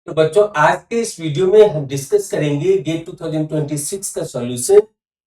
तो बच्चों आज के इस वीडियो में हम डिस्कस करेंगे गेट 2026 का solution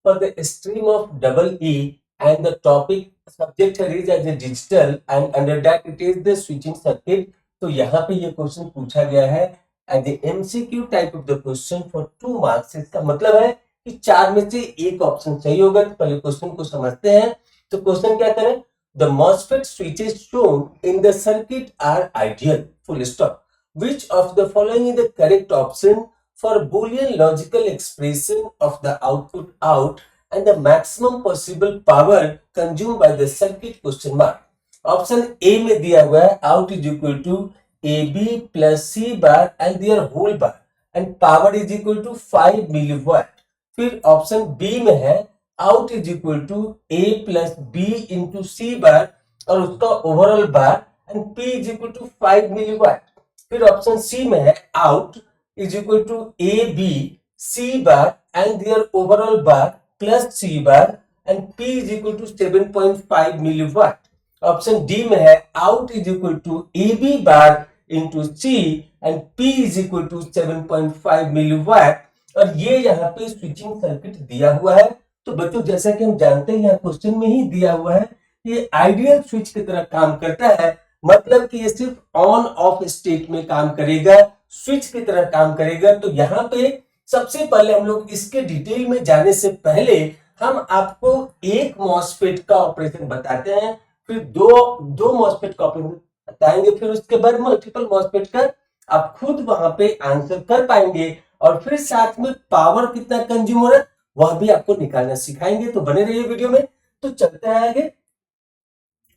for the stream of double E and the topic subject है is as a digital and under that it is the switching circuit. तो यहाँ पे ये क्वेश्चन पूछा गया है as a MCQ type of the question for 2 marks. इसका मतलब है कि 4 में से एक ऑप्शन सही होगा। तो पहले क्वेश्चन को समझते हैं। तो क्वेश्चन क्या करें, the MOSFET switches shown in the circuit are ideal, full stop. Which of the following is the correct option for Boolean logical expression of the output out and the maximum possible power consumed by the circuit question mark? Option A में दिया हुआ है out is equal to AB plus C bar and their whole bar and power is equal to 5 milliwatt। फिर option B में है out is equal to A plus B into C bar और उसका overall bar and P is equal to 5 milliwatt। फिर option C में है out is equal to A B C bar and their overall bar plus C bar and P is equal to 7.5 milliwatt. Option D में है out is equal to A B bar into C and P is equal to 7.5 milliwatt. और ये यहाँ पे switching circuit दिया हुआ है। तो बच्चों जैसा कि हम जानते हैं यहाँ क्वेश्चन में ही दिया हुआ है, ये आइडियल स्विच की तरह काम करता है। मतलब कि ये सिर्फ ऑन ऑफ स्टेट में काम करेगा, स्विच की तरह काम करेगा। तो यहाँ पे सबसे पहले हम लोग इसके डिटेल में जाने से पहले हम आपको एक मॉसफेट का ऑपरेशन बताते हैं, फिर दो मॉसफेट का ऑपरेशन बताएंगे, फिर उसके बाद मल्टीपल मॉसफेट का आप खुद वहां पे आंसर कर पाएंगे और फिर साथ में पावर कितना कंज्यूम हो रहा है वह भी आपको निकालना सिखाएंगे। तो बने रहिए वीडियो में। तो चलते हैं आगे।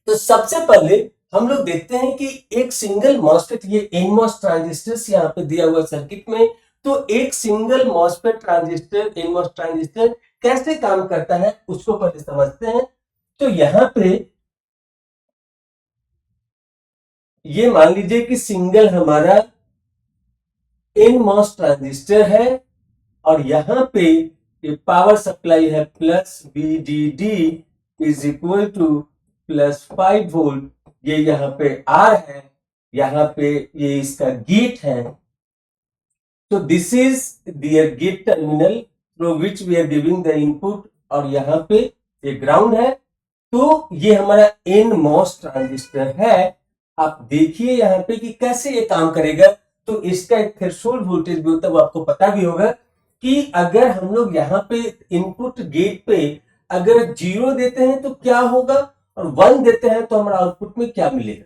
तो सबसे पहले हम लोग देखते हैं कि एक सिंगल मॉसफेट, ये एनमॉस ट्रांजिस्टर यहाँ पे दिया हुआ सर्किट में, तो एक single MOSFET transistor NMOS transistor कैसे काम करता है उसको पहले समझते हैं। तो यहाँ पे ये मान लीजिए कि सिंगल हमारा एनमॉस ट्रांजिस्टर है और यहाँ पे ये पावर सप्लाई है plus VDD is equal two plus 5 volt. ये यहाँ पे R है, यहाँ पे ये इसका गेट है। तो this is their gate terminal through which we are giving the input और यहाँ पे ये ग्राउंड है। तो ये हमारा एनमॉस ट्रांजिस्टर है। आप देखिए यहाँ पे कि कैसे ये काम करेगा। तो इसका एक थ्रेशोल्ड वोल्टेज भी होता है, वो आपको पता भी होगा कि अगर हम लोग यहाँ पे इनपुट गेट पे अगर 0 देते हैं तो क्या होगा और 1 देते हैं तो हमारा आउटपुट में क्या मिलेगा।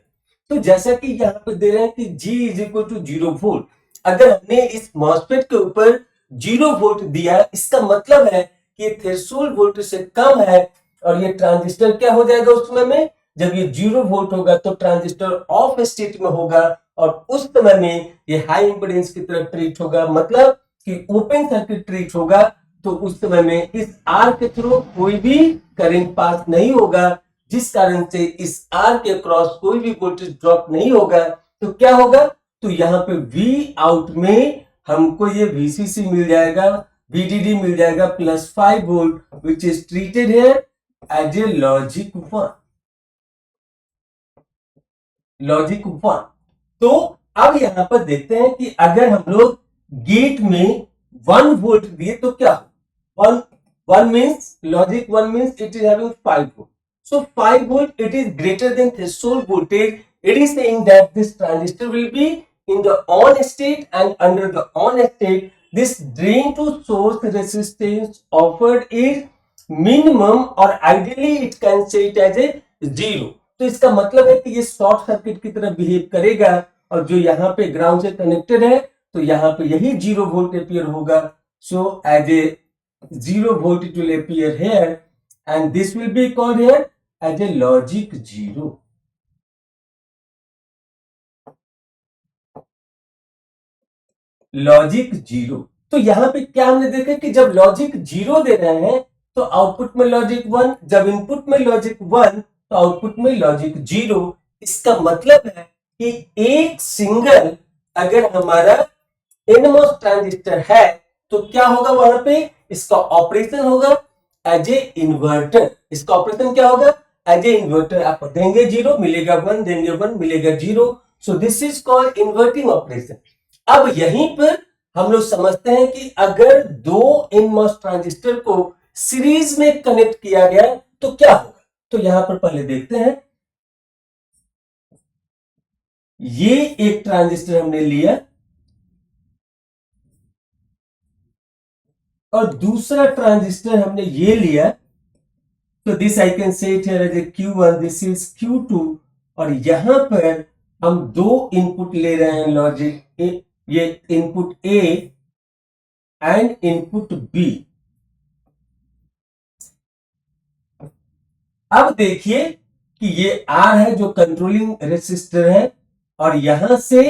तो जैसा कि यहाँ पे दे रहे हैं कि G is equal to 0 volt. अगर हमने इस मॉसफेट के ऊपर 0 वोल्ट दिया, इसका मतलब है कि ये थ्रेशोल्ड वोल्टेज से कम है और ये ट्रांजिस्टर क्या हो जाएगा उस समय में, जब ये 0 वोल्ट होगा तो ट्रांजिस्टर ऑफ स्टेट में होगा और उस समय में ये हाई इंपेडेंस की तरफ ट्रीट होगा, मतलब कि ओपन सर्किट ट्रीट होगा। तो उस समय में इस आर के थ्रू कोई भी करंट पास नहीं होगा, जिस कारण से इस आर के क्रॉस कोई भी वोल्टेज ड्रॉप नहीं होगा। तो क्या होगा, तो यहाँ पे V आउट में हमको ये VCC मिल जाएगा, VDD मिल जाएगा plus 5 volt which is treated here as a logic 1। Logic 1। तो अब यहां पर देखते हैं कि अगर हम लोग गेट में 1 वोल्ट दिए तो क्या हो, 1 means logic 1 means it is having 5 volt. So 5 volt it is greater than threshold voltage. It is saying that this transistor will be in the on state and under the on state this drain to source resistance offered is minimum or ideally it can say it as a 0। तो इसका मतलब है कि ये short circuit की तरह behave करेगा और जो यहाँ पे ग्राउंड से कनेक्टेड है तो यहाँ पे यही 0 वोल्ट अपीयर होगा। So as a 0 volt it will appear here and this will be called here as a logic 0। Logic 0। तो यहां पे क्या हमने देखा कि जब लॉजिक 0 दे रहे हैं तो आउटपुट में लॉजिक 1, जब इनपुट में लॉजिक 1 तो आउटपुट में लॉजिक 0। इसका मतलब है कि एक सिंगल अगर हमारा एनमॉस ट्रांजिस्टर है तो क्या होगा, वहां पे इसका ऑपरेशन होगा एज ए इन्वर्टर। इसका ऑपरेशन क्या होगा, एज ए इन्वर्टर। आप देंगे 0 मिलेगा 1, देंगे 1 मिलेगा 0। सो this is called inverting operation. अब यहीं पर हम लोग समझते हैं कि अगर दो एनमॉस ट्रांजिस्टर को सीरीज में कनेक्ट किया गया तो क्या होगा। तो यहां पर पहले देखते हैं, ये एक ट्रांजिस्टर हमने लिया और दूसरा ट्रांजिस्टर हमने ये लिया, तो this I can say it here as a Q1, this is Q2, और यहां पर हम दो इनपुट ले रहे हैं लॉजिक, ये input A and input B। अब देखिए कि ये R है जो कंट्रोलिंग रेसिस्टर है, और यहां से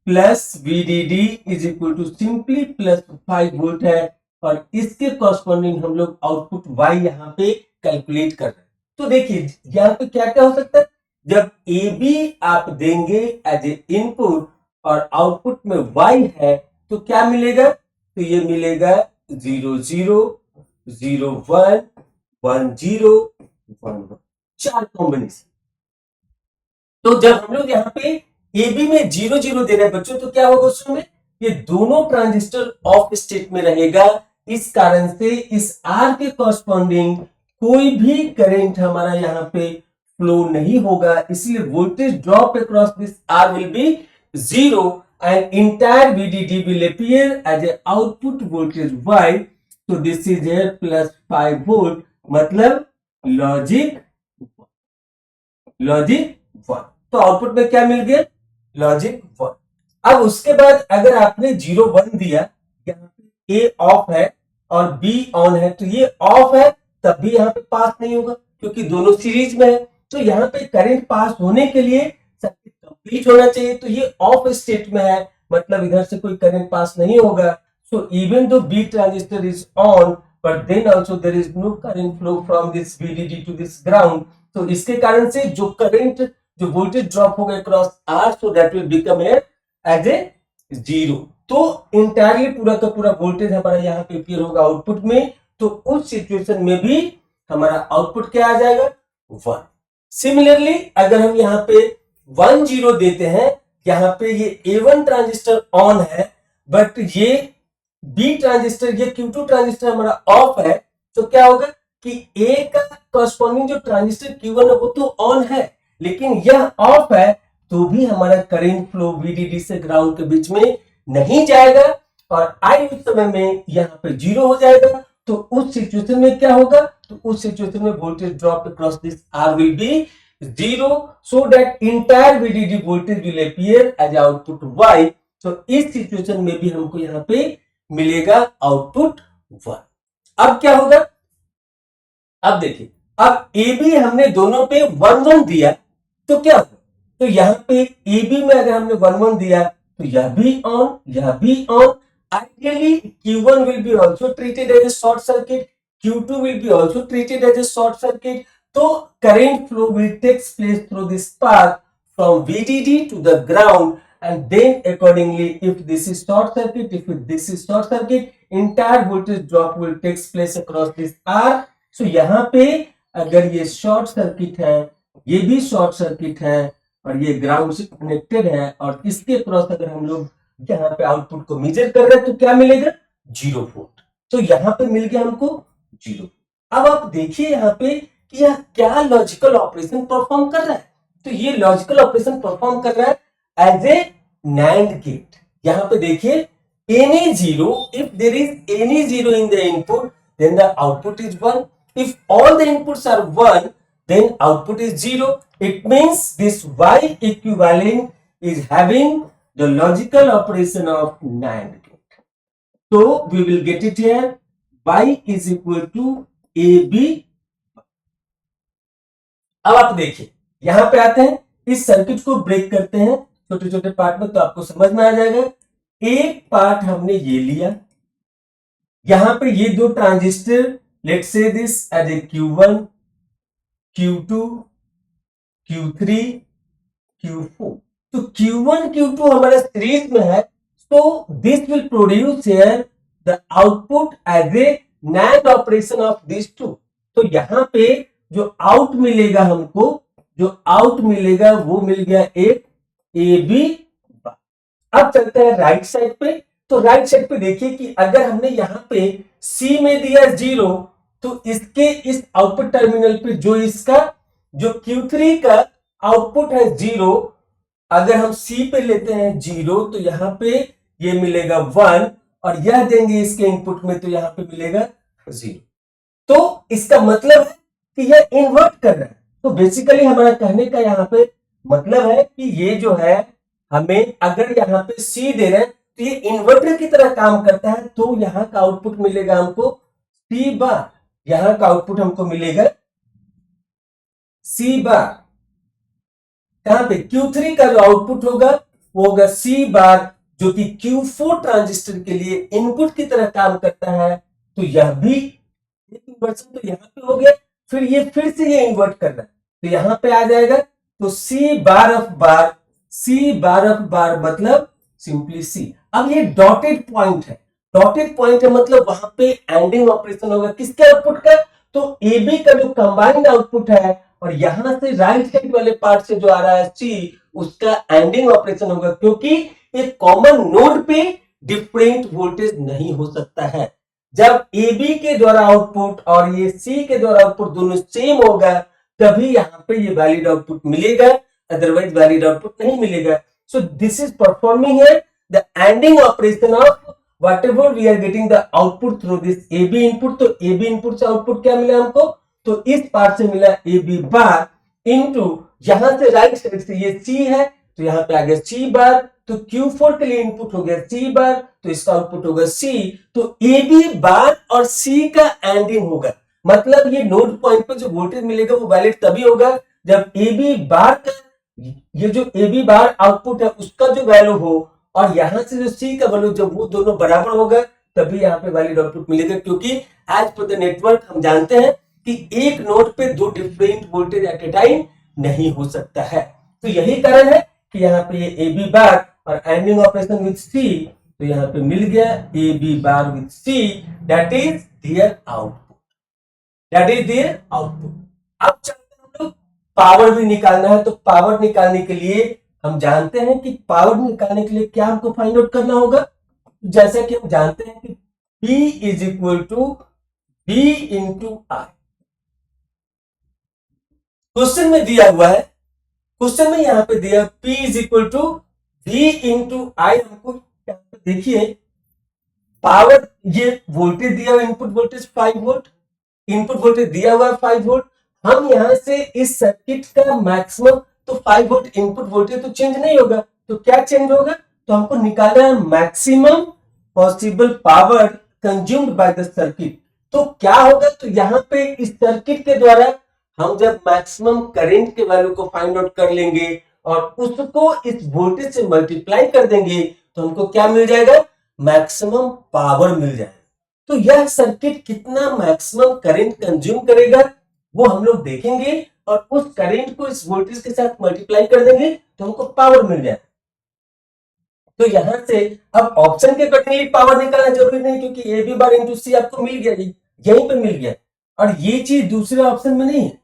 plus VDD is equal to simply plus 5 volt है, और इसके कॉरस्पॉन्डिंग हम लोग आउटपुट Y यहां पे कैलकुलेट कर रहे हैं। तो देखिए यहां पे क्या क्या हो सकता है, जब AB आप देंगे एज ए इनपुट और आउटपुट में Y है तो क्या मिलेगा, तो ये मिलेगा 0 0 0 1 1 0 1 1, चार कॉम्बिनेशन। तो जब हम लोग यहाँ पे AB में 0 0 दे रहे हैं बच्चों, तो क्या होगा उस समय, ये दोनों ट्रांजिस्टर ऑफ स्टेट में रहेगा। इस कारण से इस R के कॉरस्पॉन्डिंग कोई भी करंट हमारा यहाँ पे फ्लो नहीं होगा, इसलिए voltage drop across this R will be 0 and entire VDD will appear as a output voltage Y. So this is here plus 5 volt, मतलब लॉजिक 1। तो आउटपुट में क्या मिल गया, लॉजिक 1। अब उसके बाद अगर आपने 0 1 दिया, यहाँ पे A ऑफ है और B ऑन है, तो ये ऑफ है तब भी यहाँ पे पास नहीं होगा क्योंकि दोनों सीरीज में है। तो यहाँ पे करंट पास होने के लिए सर्किट कंप्लीट होना चाहिए, तो ये ऑफ स्टेट में है, मतलब इधर से कोई करंट पास नहीं होगा। So even though B transistor is on, but then also there is no current flow from this VDD to this ground. तो इसके कारण से जो करंट, जो वोल्टेज ड्रॉप होगा across R, so that will become as a 0। तो entirely पूरा का पूरा वोल्टेज हमारा यहाँ पे अपीयर होगा आउटपुट में, तो उस सिचुएशन में भी हमारा आउटपुट क्या आ जाएगा, 1। सिमिलरली अगर हम यहाँ पे 1 0 देते हैं, यहाँ पे ये A1 ट्रांजिस्टर ऑन है बट ये B ट्रांजिस्टर, ये Q2 ट्रांजिस्टर हमारा ऑफ है, तो क्या होगा कि A का कॉरस्पॉन्डिंग जो ट्रांजिस्टर Q1 है वो तो ऑन है, लेकिन यह ऑफ है, तो भी हमारा करंट फ्लो VDD से ग्राउंड के बीच में नहीं जाएगा, और I उस समय में यहाँ पे 0 हो जाएगा। तो उस सिचुएशन में क्या होगा, तो उस सिचुएशन में voltage drop across this R will be 0, so that entire VDD voltage will appear as output Y। तो इस सिचुएशन में भी हमको यहाँ पे मिलेगा आउटपुट 1। अब क्या होगा, अब देखिए, अब AB हमने दोनों पे 1 1 दिया तो क्या होगा, तो यहां पे AB में अगर हमने 1 1 दिया तो यह भी ऑन, यह भी on. Ideally Q1 will be also treated as a short circuit, Q2 will be also treated as a short circuit। तो current flow will take place through this path from VDD to the ground, and then accordingly if this is short circuit, if this is short circuit, entire voltage drop will take place across this R। so यहाँ पे अगर ये short circuit है, ये भी short circuit है और ये ग्राउंड से कनेक्टेड है, और इसके क्रॉस अगर हम लोग यहाँ पे आउटपुट को मेजर कर रहे हैं तो क्या मिलेगा, 0 वोल्ट। तो यहाँ पे मिल गया हमको 0। अब आप देखिए यहाँ पे कि यह क्या लॉजिकल ऑपरेशन परफॉर्म कर रहा है, तो ये लॉजिकल ऑपरेशन परफॉर्म कर रहा है एज ए NAND गेट। यहाँ पे देखिए any 0, if there is any 0 in the input then the output is 1, if all the inputs are 1 then output is 0। it means this Y equivalent is having the logical operation of NAND gate। so we will get it here, Y is equal to AB। अब आप देखिए यहां पे आते हैं, इस circuit को break करते हैं छोटे छोटे पार्ट में, तो आपको समझ में आ जाएगा। एक पार्ट हमने ये लिया, यहां पे ये दो transistor, let's say this as a Q1 Q2 Q3 Q4, तो Q1 Q2 हमारे सीरीज में है, तो this will produce here the output as a NAND operation of this two. तो यहां पे जो आउट मिलेगा हमको, जो आउट मिलेगा वो मिल गया एक AB। अब चलते हैं राइट साइड पे। तो राइट साइड पे देखिए कि अगर हमने यहाँ पे सी में दिया 0, तो इसके इस आउटपुट टर्मिनल पे जो इसका जो Q3 का आउटपुट है 0, अगर हम सी पे लेते हैं 0 तो यहाँ पे ये मिलेगा 1, और यह देंगे इसके इनपुट में तो यहाँ पे मिलेगा 0। तो इसका मतलब है कि यह इन्वर्ट कर रहा है। तो बेसिकली हमारा कहने का यहाँ पे मतलब है कि ये जो है, हमें अगर यहाँ पे सी दे रहे हैं तो ये इन्वर्टर की तरह काम करता है, तो यहाँ का आउटपुट मिलेगा हमको सी बार, यहाँ का आउटपुट हमको मिलेगा सी बार। कहां पे Q3 का जो आउटपुट होगा वो होगा सी बार, जो कि Q4 ट्रांजिस्टर के लिए इनपुट की तरह काम करता है। तो यह भी इन्वर्सन तो यहां पे हो गया, फिर ये फिर से ये इन्वर्ट कर रहा है तो यहां पे आ जाएगा। तो सी बार of bar, C bar of बार मतलब सिंपली सी। अब ये डॉटेड पॉइंट है, डॉटेड पॉइंट है मतलब वहां पे एंडिंग ऑपरेशन होगा किसके आउटपुट का, तो AB का जो कंबाइंड आउटपुट है, और यहां से राइट साइड वाले पार्ट से जो आ रहा है सी, उसका एंडिंग ऑपरेशन होगा, क्योंकि एक कॉमन नोड पे डिफरेंट वोल्टेज नहीं हो सकता है। जब AB के द्वारा आउटपुट और ये C के द्वारा आउटपुट दोनों सेम होगा, तभी यहाँ पे ये वैलिड आउटपुट मिलेगा, अदरवाइज वैलिड आउटपुट नहीं मिलेगा। सो this is performing here the ending operation of whatever we are getting the output through this AB input। तो AB input से आउटपुट क्या मिला हमको, तो इस पार्ट से मिला AB बार इनटू यहां से राइट साइड से ये C है तो यहां पे आ गया C बार, तो Q4 के लिए इनपुट हो गया C बार, तो इसका आउटपुट होगा C। तो AB बार और C का एंडिंग होगा, मतलब ये नोड पॉइंट पर जो वोल्टेज मिलेगा वो वैलिड तभी होगा जब AB बार का, ये जो AB बार आउटपुट है उसका जो वैल्यू हो, और यहां से जो सी का वैल्यू जब वो दोनों बराबर होगा तभी यहाँ पे वैलिड आउटपुट मिलेगा। क्योंकि एज पर द नेटवर्क हम जानते हैं कि एक नोड पे दो different voltage at A time नहीं हो सकता है। तो यही कारण है कि यहाँ पे ये ए बी बार और एंडिंग ऑपरेशन विद सी, तो यहाँ पे मिल गया A B bar with C, that is their output, that is their output. अब चलते हैं हम लोग पावर भी निकालना है। तो पावर निकालने के लिए हम जानते हैं कि पावर निकालने के लिए क्या हमको फाइंड आउट करना होगा, जैसे कि हम जानते हैं कि P is equal to B into I. Question में दिया हुआ है, क्वेश्चन में यहां पे दिया P is equal to B into I. हमको देखिए पावर, ये वोल्टेज दिया हुआ input voltage 5 volt, input voltage दिया हुआ 5 वोल्ट। हम यहां से इस सर्किट का मैक्सिमम, तो 5 वोल्ट इनपुट वोल्टेज तो चेंज नहीं होगा, तो क्या चेंज होगा, तो हमको निकालना है maximum possible power consumed by the circuit. तो क्या होगा, तो यहाँ पे इस सर्किट के द्वारा हम जब मैक्सिमम करंट के वैल्यू को फाइंड आउट कर लेंगे और उसको इस वोल्टेज से मल्टीप्लाई कर देंगे, तो हमको क्या मिल जाएगा, मैक्सिमम पावर मिल जाएगा। तो यह सर्किट कितना मैक्सिमम करंट कंज्यूम करेगा वो हम लोग देखेंगे, और उस करंट को इस वोल्टेज के साथ मल्टीप्लाई कर देंगे तो हमको पावर मिल जाए। तो यहां से अब ऑप्शन के अकॉर्डिंगली पावर निकालना जरूरी नहीं, क्योंकि ए बी बार इंटू सी आपको मिल गया, यहीं पे मिल गया, और ये चीज दूसरे ऑप्शन में नहीं है,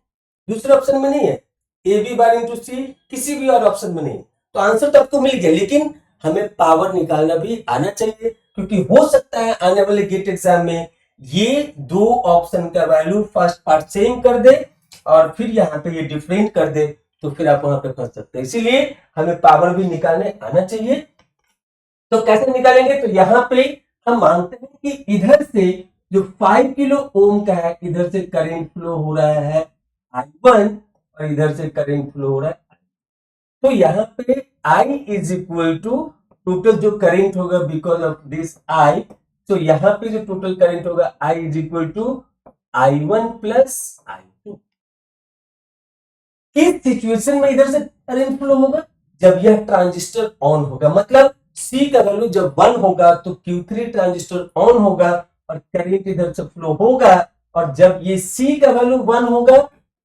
दूसरे ऑप्शन में नहीं है, ए बी बार इंटू सी किसी भी और ऑप्शन में नहीं। तो आंसर तो आपको मिल गया, लेकिन हमें पावर निकालना भी आना चाहिए, क्योंकि हो सकता है आने वाले गेट एग्जाम में ये दो ऑप्शन का वैल्यू फर्स्ट पार्ट सेम कर दे और फिर यहाँ पे ये डिफरेंट कर दे, तो फिर आप वहां पे फंस सकते हैं। इसीलिए हमें पावर भी निकालने आना चाहिए। तो कैसे निकालेंगे, तो यहाँ पे हम मानते हैं कि इधर से जो 5 किलो ओम का है, इधर से करंट फ्लो हो रहा है I1 और इधर से करंट फ्लो हो रहा है I। तो यहाँ पे I is equal to total जो करंट होगा बिकॉज ऑफ दिस I, तो यहाँ पे जो टोटल करंट होगा I is equal to I1 plus I2। किस सिचुएशन में इधर से करंट फ्लो होगा, जब यह ट्रांजिस्टर ऑन होगा, मतलब C का वैल्यू जब 1 होगा तो Q3 ट्रांजिस्टर ऑन होगा और करंट इधर से फ्लो होगा, और जब ये C का वैल्यू 1 होगा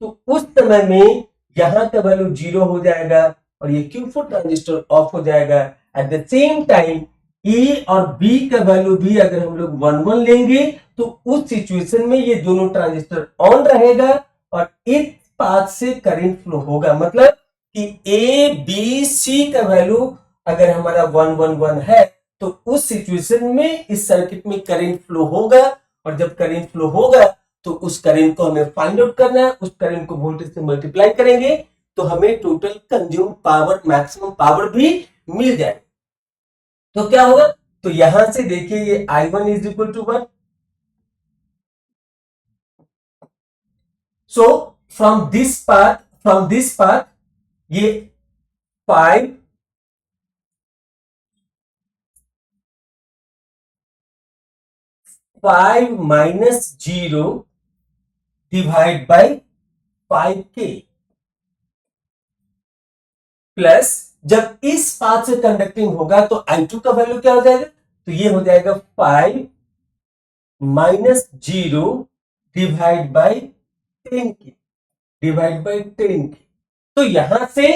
तो उस समय में यहां का वैल्यू 0 हो जाएगा और ये Q4 ट्रांजिस्टर ऑफ हो जाएगा। At the same time A और B का वैल्यू भी अगर हम लोग 1 लेंगे तो उस सिचुएशन में ये दोनों ट्रांजिस्टर ऑन रहेगा और इस पाथ से करंट फ्लो होगा, मतलब कि A B C का वैल्यू अगर हमारा 111 है तो उस सिचुएशन में इस सर्किट में करंट फ्लो होगा, और जब करंट फ्लो होगा तो उस करंट को हमें फाइंड आउट करना है, उस करंट को वोल्टेज से मल्टीप्लाई करेंगे तो हमें total consume power, maximum power भी मिल जाएगी। तो क्या होगा, तो यहां से देखिए ये I1 is equal to 1, so from this path ये 5 minus 0 divide by 5K plus, जब इस पाथ से कंडक्टिंग होगा तो I2 का वैल्यू क्या हो जाएगा, तो ये हो जाएगा 5 माइनस 0 डिवाइड बाई 10K। तो यहां से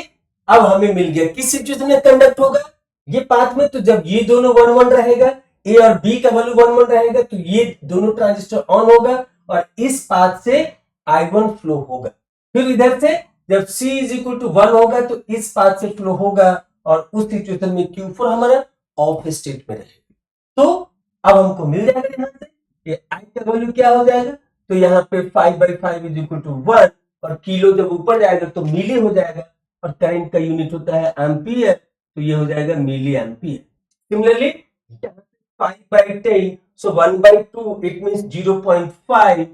अब हमें मिल गया किस सिचुएशन में कंडक्ट होगा, ये पाथ में, तो जब ये दोनों 1 1 रहेगा, ए और बी का वैल्यू 1 1 रहेगा, तो ये दोनों ट्रांजिस्टर ऑन होगा और इस पाथ से I1 फ्लो होगा। फिर इधर से जब C इज इक्वल टू 1 होगा तो इस पाथ से फ्लो होगा और उस सिचुएशन में Q4 हमारा ऑफ स्टेट में रहेगा। तो अब हमको मिल जाएगा यहां से ये I का वैल्यू क्या हो जाएगा, तो यहाँ पे 5/5 इज इक्वल टू 1, और किलो जब ऊपर जाएगा तो मिली हो जाएगा, और करंट का यूनिट होता है एम्पियर, तो ये हो जाएगा milliampere. Similarly 5/10, so 1/2 it means 0.5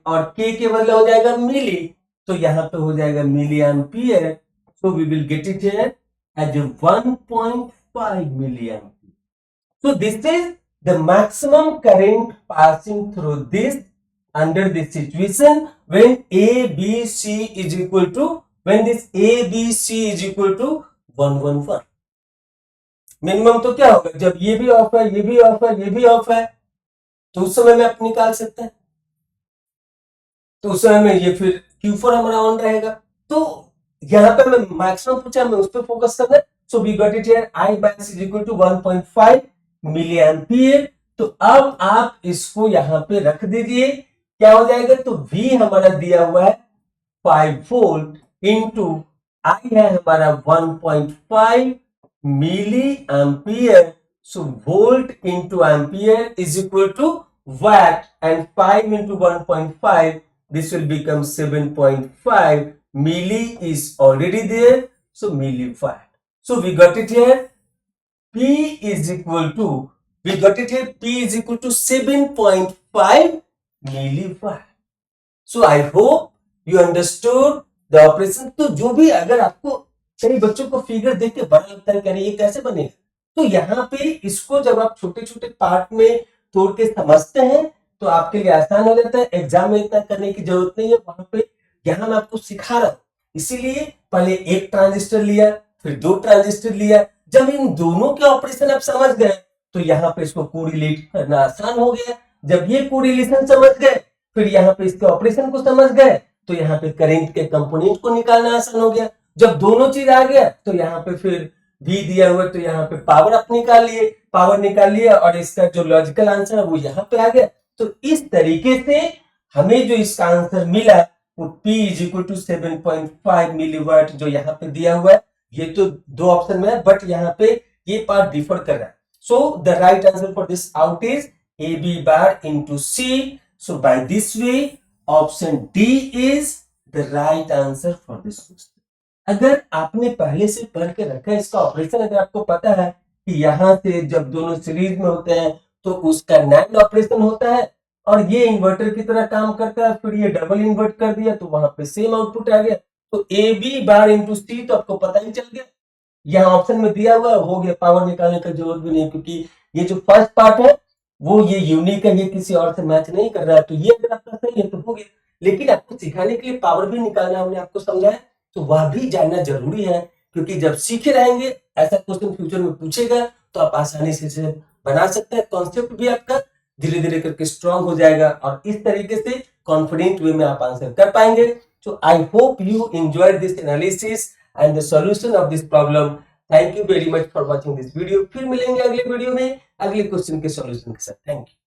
और K के बदले हो जाएगा मिली, तो यहाँ पे हो जाएगा milliampere, so we will get it here as 1.5 milliampere. So this is the maximum current passing through this under this situation when ABC is equal to, when this ABC is equal to 111। Minimum तो क्या होगा, जब ये भी of है, ये भी of है, ये भी ऑफ है, तो उस समय में आप निकाल सकते हैं, तो उस समय में ये फिर Q4 हमारा ऑन रहेगा। तो यहां पे मैं मैक्सिमम पूछा, मैं उस पर फोकस करना है। So we got it here I backs is equal to 1.5 milliampere. तो अब आप इसको यहां पे रख दीजिए, क्या हो जाएगा, तो V हमारा दिया हुआ है 5 वोल्ट इंटू I है हमारा 1.5 milliampere, so volt into ampere is equal to watt, and 5 into 1.5, this will become 7.5. Milli is already there, so milliwatt. So we got it here. P is equal to, we got it here, P is equal to 7.5 milliwatt. So I hope you understood the operation. तो जो भी, अगर आपको कई बच्चों को figure देख के बड़ा लगता है, कह रहे ये कैसे बनेगा, तो यहाँ पे इसको जब आप छोटे छोटे पार्ट में तोड़ के समझते हैं तो आपके लिए आसान हो जाता है। एग्जाम में इतना करने की जरूरत नहीं है, वहां पे यहाँ मैं आपको सिखा रहा हूँ, इसीलिए पहले एक ट्रांजिस्टर लिया, फिर 2 ट्रांजिस्टर लिया। जब इन दोनों के ऑपरेशन आप समझ गए तो यहाँ पे इसको कोरिलेट करना आसान हो गया। जब ये कोरिलेशन समझ गए, फिर यहाँ पे इसके ऑपरेशन को समझ गए, तो यहाँ पे करंट के कंपोनेंट को निकालना आसान हो गया। जब दोनों चीज आ गया तो यहाँ पे फिर भी दिया हुआ, तो यहाँ पे पावर आप पावर निकाल लिया और इसका जो लॉजिकल आंसर है वो यहाँ पे आ गया। तो इस तरीके से हमें जो इसका आंसर मिला वो P is equal to 7.5 milliwatt जो यहाँ पे दिया हुआ है। ये तो 2 ऑप्शन में है, बट यहाँ पे ये पार्ट डिफर कर रहा है। So the right answer for this out is AB bar into C। So by this way option D is the right answer for this question. अगर आपने पहले से पढ़ के रखा है इसका ऑपरेशन, अगर आपको पता है कि यहाँ से जब दोनों सीरीज में होते हैं तो उसका NAND ऑपरेशन होता है और ये इन्वर्टर की तरह काम करता है, फिर ये डबल इन्वर्ट कर दिया तो वहां पे सेम आउटपुट आ गया। तो AB बार इंटू C तो आपको पता ही चल गया, यहाँ ऑप्शन में दिया हुआ हो गया, पावर निकालने का जरूरत भी नहीं, क्योंकि ये जो फर्स्ट पार्ट है वो ये यूनिक है, ये किसी और से मैच नहीं कर रहा है। तो ये अगर आपका सही है तो हो गया, लेकिन आपको सिखाने के लिए पावर भी निकालना हमने आपको समझाया, तो वह भी जानना जरूरी है, क्योंकि जब सीखे रहेंगे ऐसा क्वेश्चन फ्यूचर में पूछेगा तो आप आसानी से बना सकते हैं। कॉन्सेप्ट भी आपका धीरे धीरे करके स्ट्रांग हो जाएगा और इस तरीके से कॉन्फिडेंट वे में आप आंसर कर पाएंगे। So I hope you enjoyed this analysis and the solution of this problem. Thank you very much for watching this video. फिर मिलेंगे अगले वीडियो में अगले क्वेश्चन के सॉल्यूशन के साथ। Thank you.